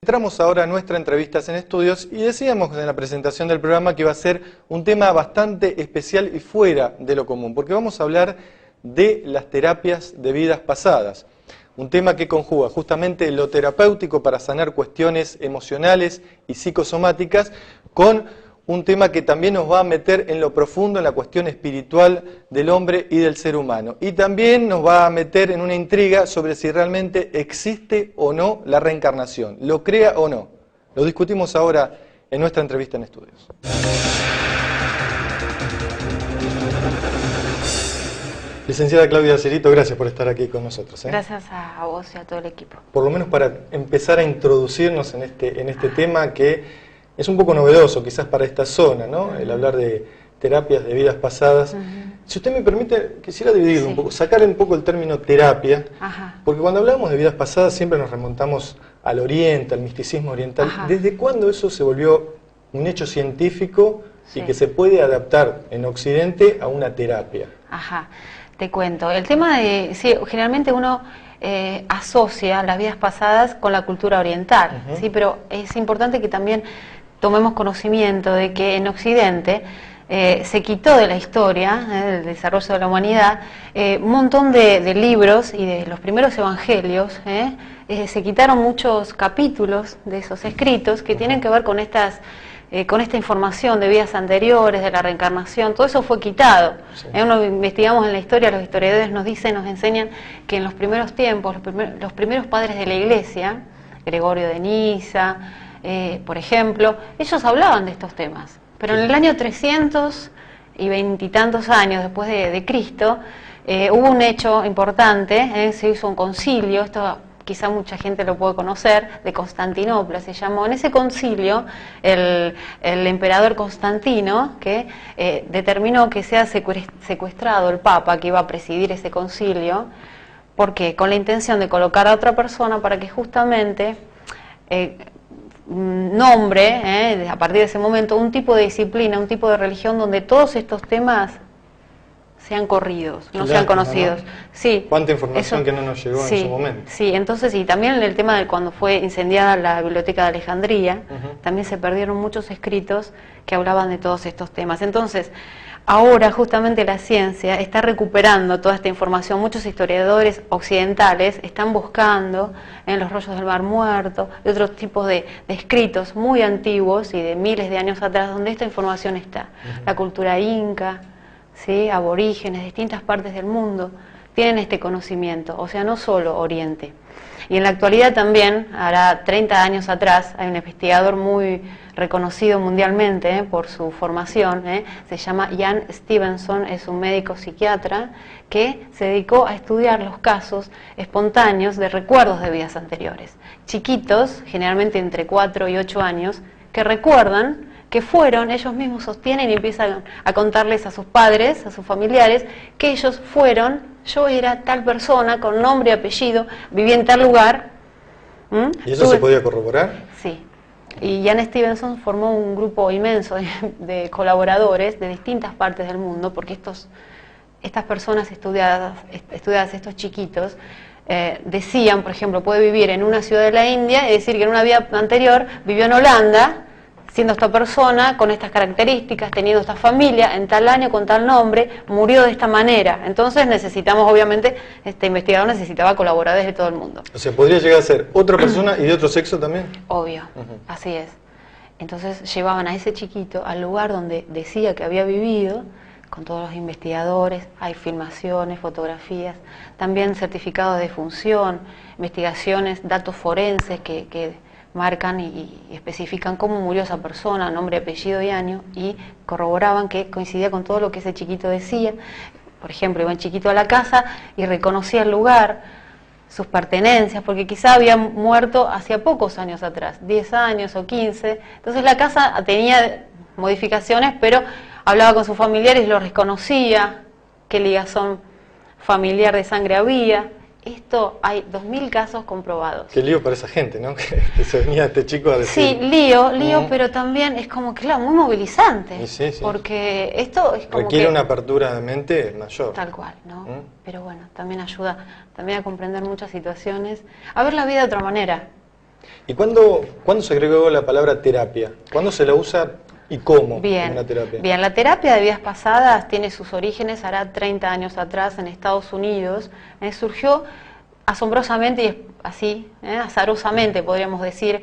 Entramos ahora a nuestra Entrevistas en Estudios y decíamos en la presentación del programa que iba a ser un tema bastante especial y fuera de lo común, porque vamos a hablar de las terapias de vidas pasadas. Un tema que conjuga justamente lo terapéutico para sanar cuestiones emocionales y psicosomáticas con un tema que también nos va a meter en lo profundo, en la cuestión espiritual del hombre y del ser humano. Y también nos va a meter en una intriga sobre si realmente existe o no la reencarnación, lo crea o no. Lo discutimos ahora en nuestra entrevista en estudios. Licenciada Claudia Cerito, gracias por estar aquí con nosotros. Gracias a vos y a todo el equipo. Por lo menos para empezar a introducirnos en este tema que es un poco novedoso quizás para esta zona, ¿no? El hablar de terapias de vidas pasadas. Si usted me permite, quisiera dividirlo un poco, sacar un poco el término terapia, porque cuando hablamos de vidas pasadas siempre nos remontamos al oriente, al misticismo oriental. ¿Desde cuándo eso se volvió un hecho científico y que se puede adaptar en Occidente a una terapia? Te cuento. El tema de, generalmente uno asocia las vidas pasadas con la cultura oriental, ¿sí? Pero es importante que también tomemos conocimiento de que en Occidente se quitó de la historia, del desarrollo de la humanidad, un montón de libros y de los primeros evangelios, se quitaron muchos capítulos de esos escritos que tienen que ver con esta información de vidas anteriores, de la reencarnación. Todo eso fue quitado. Uno investigamos en la historia, los historiadores nos dicen, nos enseñan que en los primeros tiempos, los primeros padres de la Iglesia, Gregorio de Niza, por ejemplo, ellos hablaban de estos temas. Pero en el año 300 y veintitantos años después de Cristo, hubo un hecho importante, se hizo un concilio, esto quizá mucha gente lo puede conocer, de Constantinopla se llamó. En ese concilio, el emperador Constantino, que determinó que sea secuestrado el Papa que iba a presidir ese concilio, porque con la intención de colocar a otra persona para que justamente nombre, a partir de ese momento, un tipo de disciplina, un tipo de religión donde todos estos temas sean corridos, no sean conocidos. ¿No? Sí. ¿Cuánta información que no nos llegó en su momento? Sí, entonces, y también en el tema de cuando fue incendiada la biblioteca de Alejandría, también se perdieron muchos escritos que hablaban de todos estos temas. Entonces, ahora justamente la ciencia está recuperando toda esta información. Muchos historiadores occidentales están buscando en los rollos del Mar Muerto y otros tipos de escritos muy antiguos y de miles de años atrás donde esta información está. La cultura inca, ¿sí? Aborígenes, distintas partes del mundo tienen este conocimiento, o sea, no solo Oriente. Y en la actualidad también, hará 30 años atrás, hay un investigador muy reconocido mundialmente por su formación, se llama Ian Stevenson, es un médico psiquiatra que se dedicó a estudiar los casos espontáneos de recuerdos de vidas anteriores. Chiquitos, generalmente entre 4 y 8 años, que recuerdan que fueron, ellos mismos sostienen y empiezan a contarles a sus padres, a sus familiares, que ellos fueron, yo era tal persona, con nombre y apellido, viví en tal lugar. ¿Y eso se podía corroborar? Sí. Y Ian Stevenson formó un grupo inmenso de colaboradores de distintas partes del mundo, porque estas personas estudiadas, estos chiquitos, decían, por ejemplo, puede vivir en una ciudad de la India y decir que en una vida anterior vivió en Holanda, siendo esta persona, con estas características, teniendo esta familia, en tal año, con tal nombre, murió de esta manera. Entonces necesitamos, obviamente, este investigador necesitaba colaboradores de todo el mundo. O sea, ¿podría llegar a ser otra persona y de otro sexo también? Obvio, así es. Entonces llevaban a ese chiquito al lugar donde decía que había vivido, con todos los investigadores, hay filmaciones, fotografías, también certificados de defunción, investigaciones, datos forenses que marcan y especifican cómo murió esa persona, nombre, apellido y año, y corroboraban que coincidía con todo lo que ese chiquito decía. Por ejemplo, iba el chiquito a la casa y reconocía el lugar, sus pertenencias, porque quizá había muerto hacía pocos años atrás, 10 años o 15. Entonces la casa tenía modificaciones, pero hablaba con sus familiares, los reconocía, qué ligazón familiar de sangre había. Esto hay 2000 casos comprobados. Qué lío para esa gente, ¿no? Que se venía este chico a decir... Sí, lío, pero también es como, claro, muy movilizante. Sí. Porque esto es como requiere una apertura de mente mayor. Tal cual, ¿no? Pero bueno, también ayuda también a comprender muchas situaciones, a ver la vida de otra manera. ¿Y cuándo se agregó la palabra terapia? ¿Cuándo se la usa y cómo en una terapia? Bien, la terapia de vidas pasadas tiene sus orígenes hará 30 años atrás en Estados Unidos. Surgió asombrosamente y así, azarosamente podríamos decir,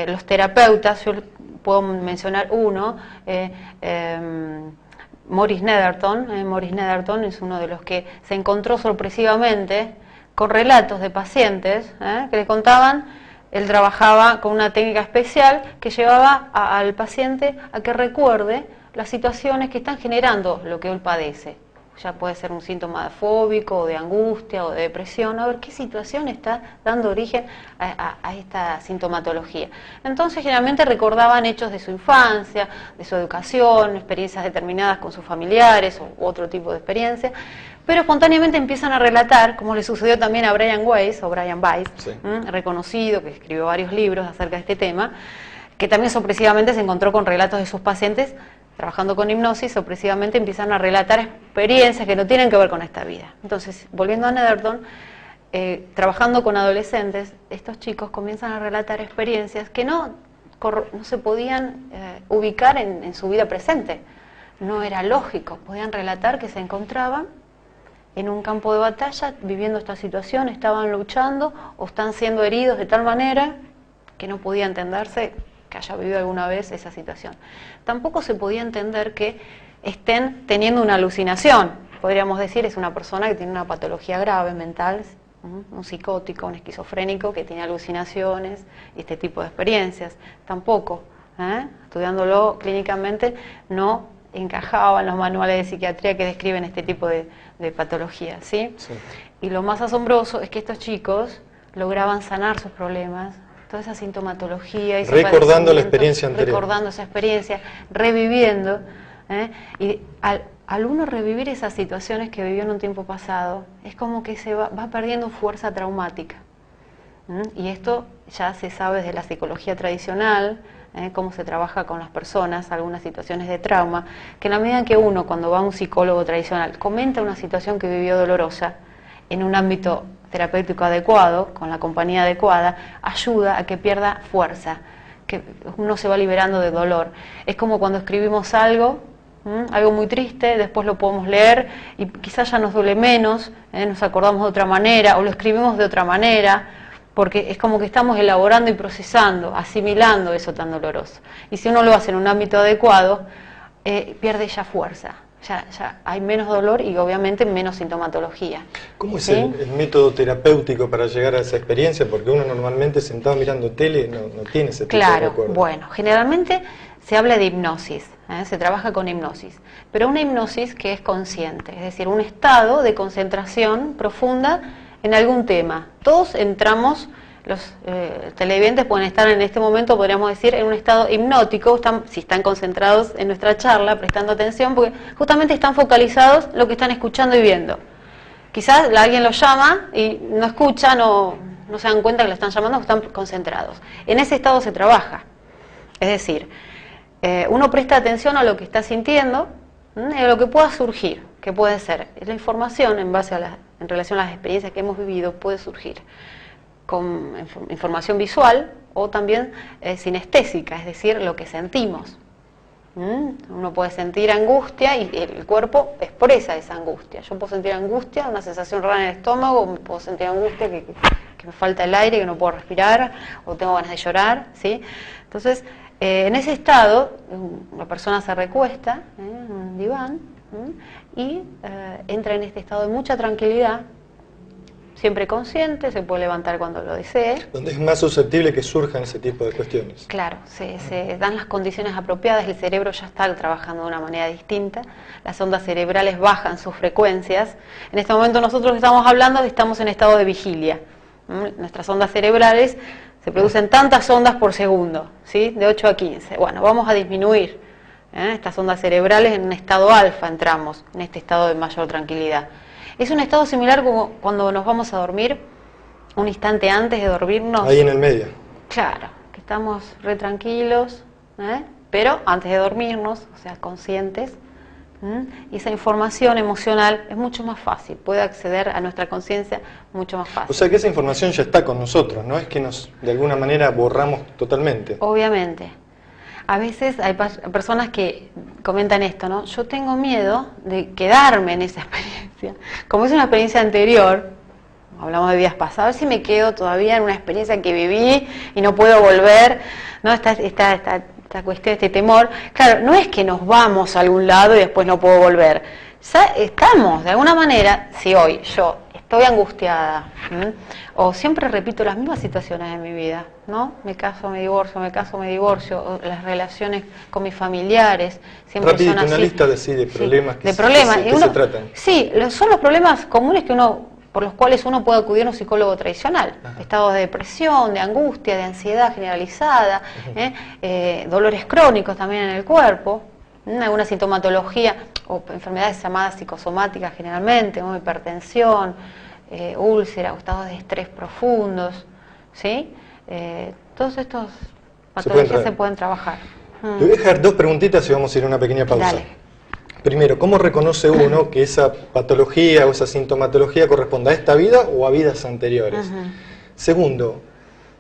los terapeutas, yo puedo mencionar uno, Maurice Netherton. Maurice Netherton es uno de los que se encontró sorpresivamente con relatos de pacientes que le contaban. Él trabajaba con una técnica especial que llevaba al paciente a que recuerde las situaciones que están generando lo que él padece. Ya puede ser un síntoma fóbico, o de angustia, o de depresión, a ver qué situación está dando origen a esta sintomatología. Entonces, generalmente recordaban hechos de su infancia, de su educación, experiencias determinadas con sus familiares, u otro tipo de experiencia, pero espontáneamente empiezan a relatar, como le sucedió también a Brian Weiss, sí, reconocido, que escribió varios libros acerca de este tema, que también sorpresivamente se encontró con relatos de sus pacientes. Trabajando con hipnosis, sorpresivamente empiezan a relatar experiencias que no tienen que ver con esta vida. Entonces, volviendo a Netherton, trabajando con adolescentes, estos chicos comienzan a relatar experiencias que no se podían ubicar en su vida presente. No era lógico, podían relatar que se encontraban en un campo de batalla viviendo esta situación, estaban luchando o están siendo heridos de tal manera que no podía entenderse que haya vivido alguna vez esa situación. Tampoco se podía entender que estén teniendo una alucinación. Podríamos decir, es una persona que tiene una patología grave mental, un psicótico, un esquizofrénico que tiene alucinaciones y este tipo de experiencias. Tampoco, estudiándolo clínicamente, no encajaba en los manuales de psiquiatría que describen este tipo de patologías, ¿sí? Sí. Y lo más asombroso es que estos chicos lograban sanar sus problemas, toda esa sintomatología y recordando la experiencia anterior, recordando esa experiencia, reviviendo, y al uno revivir esas situaciones que vivió en un tiempo pasado, es como que se va perdiendo fuerza traumática, y esto ya se sabe desde la psicología tradicional, cómo se trabaja con las personas, algunas situaciones de trauma, que en la medida en que uno, cuando va a un psicólogo tradicional, comenta una situación que vivió dolorosa en un ámbito terapéutico adecuado, con la compañía adecuada, ayuda a que pierda fuerza, que uno se va liberando de dolor. Es como cuando escribimos algo muy triste, después lo podemos leer y quizás ya nos duele menos, nos acordamos de otra manera o lo escribimos de otra manera, porque es como que estamos elaborando y procesando, asimilando eso tan doloroso. Y si uno lo hace en un ámbito adecuado, pierde ya fuerza. Ya hay menos dolor y obviamente menos sintomatología. ¿Cómo es el método terapéutico para llegar a esa experiencia? Porque uno normalmente sentado mirando tele no tiene ese tipo de recuerdo. Bueno, generalmente se habla de hipnosis, se trabaja con hipnosis, pero una hipnosis que es consciente, es decir, un estado de concentración profunda en algún tema. Todos entramos, los televidentes pueden estar en este momento, podríamos decir, en un estado hipnótico, si están concentrados en nuestra charla, prestando atención, porque justamente están focalizados en lo que están escuchando y viendo. Quizás alguien los llama y no escucha, no se dan cuenta que lo están llamando, están concentrados. En ese estado se trabaja. Es decir, uno presta atención a lo que está sintiendo, a lo que pueda surgir, que puede ser. La información, en relación a las experiencias que hemos vivido, puede surgir con información visual o también sinestésica, es decir, lo que sentimos. Uno puede sentir angustia y el cuerpo expresa esa angustia. Yo puedo sentir angustia, una sensación rara en el estómago, puedo sentir angustia que me falta el aire, que no puedo respirar, o tengo ganas de llorar, ¿sí? Entonces, en ese estado, la persona se recuesta en un diván y entra en este estado de mucha tranquilidad, siempre consciente, se puede levantar cuando lo desee. ¿Dónde es más susceptible que surjan ese tipo de cuestiones? Claro, se dan las condiciones apropiadas, el cerebro ya está trabajando de una manera distinta, las ondas cerebrales bajan sus frecuencias. En este momento nosotros estamos hablando, estamos en estado de vigilia. Nuestras ondas cerebrales, se producen tantas ondas por segundo, ¿sí? De 8 a 15. Bueno, vamos a disminuir estas ondas cerebrales en un estado alfa, entramos en este estado de mayor tranquilidad. Es un estado similar como cuando nos vamos a dormir, un instante antes de dormirnos. Ahí en el medio. Claro, que estamos re tranquilos, pero antes de dormirnos, o sea, conscientes, Y esa información emocional es mucho más fácil, puede acceder a nuestra conciencia mucho más fácil. O sea que esa información ya está con nosotros, no es que nos de alguna manera borramos totalmente. Obviamente. A veces hay personas que comentan esto, ¿no? Yo tengo miedo de quedarme en esa experiencia. Como es una experiencia anterior, hablamos de vidas pasadas, a ver si me quedo todavía en una experiencia que viví y no puedo volver, ¿no? Esta cuestión, este temor. Claro, no es que nos vamos a algún lado y después no puedo volver. Ya estamos, de alguna manera, si hoy yo estoy angustiada, o siempre repito las mismas situaciones de mi vida, ¿no? Me caso, me divorcio, o las relaciones con mis familiares, siempre Rapidito, son así. una lista de problemas que se tratan. Sí, son los problemas comunes por los cuales uno puede acudir a un psicólogo tradicional. Ajá. Estados de depresión, de angustia, de ansiedad generalizada, dolores crónicos también en el cuerpo, alguna sintomatología o enfermedades llamadas psicosomáticas generalmente, como hipertensión, úlcera o estados de estrés profundos, ¿sí? Todos estos patologías se pueden trabajar. Te voy a dejar dos preguntitas y vamos a ir a una pequeña pausa. Dale. Primero, ¿cómo reconoce uno que esa patología o esa sintomatología corresponde a esta vida o a vidas anteriores? Segundo,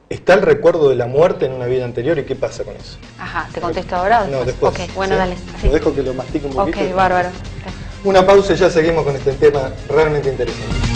¿está el recuerdo de la muerte en una vida anterior y qué pasa con eso? Ajá, ¿te contesto ahora o después? No, después. Ok, bueno, dale. Sí. Lo dejo que lo mastique un poquito. Ok, bárbaro. Una pausa y ya seguimos con este tema realmente interesante.